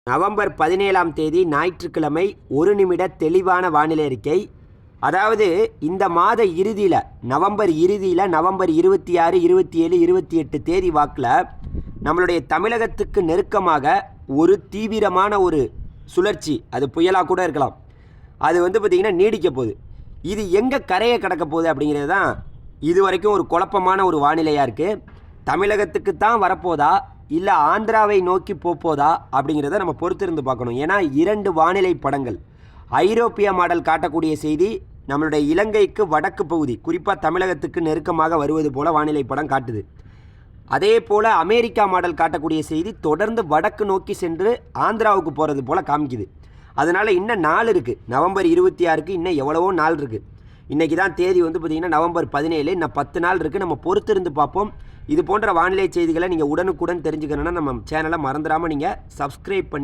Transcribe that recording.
November 17ஆம் தேதி ஞாயிற்றுக்கிழமை 1 நிமிட தெளிவான வானிலை அறிக்கை. அதாவது இந்த மாத இறுதியில் நவம்பர் 26, 27, 28 தேதி வாக்கில் நம்மளுடைய தமிழகத்துக்கு நெருக்கமாக ஒரு தீவிரமான ஒரு சுழற்சி, அது புயலாக கூட இருக்கலாம், அது பார்த்திங்கன்னா நீடிக்க போகுது. இது எங்கே கரையை கடக்க போகுது அப்படிங்கிறது தான் இது வரைக்கும் ஒரு குழப்பமான ஒரு வானிலையாக இருக்குது. தமிழகத்துக்கு தான் வரப்போதா இல்லை ஆந்திராவை நோக்கி போதா அப்படிங்கிறத நம்ம பொறுத்திருந்து பார்க்கணும். ஏன்னா 2 வானிலை படங்கள், ஐரோப்பிய மாடல் காட்டக்கூடிய செய்தி நம்மளுடைய இலங்கைக்கு வடக்கு பகுதி, குறிப்பாக தமிழகத்துக்கு நெருக்கமாக வருவது போல் வானிலை படம் காட்டுது. அதே போல் அமெரிக்கா மாடல் காட்டக்கூடிய செய்தி தொடர்ந்து வடக்கு நோக்கி சென்று ஆந்திராவுக்கு போகிறது போல் காமிக்குது. அதனால் இன்னும் நாள் இருக்குது. நவம்பர் 26க்கு இன்னும் எவ்வளவோ நாள் இருக்குது. இன்றைக்கி தான் தேதி பார்த்திங்கன்னா நவம்பர் 17, இன்னும் 10 நாள் இருக்குது. நம்ம பொறுத்திருந்து பார்ப்போம். இது போன்ற வானிலை செய்திகளை நீங்கள் உடனுக்குடன் தெரிஞ்சுக்கணுன்னா நம்ம சேனலை மறந்துடாமல் நீங்கள் சப்ஸ்கிரைப் பண்ணி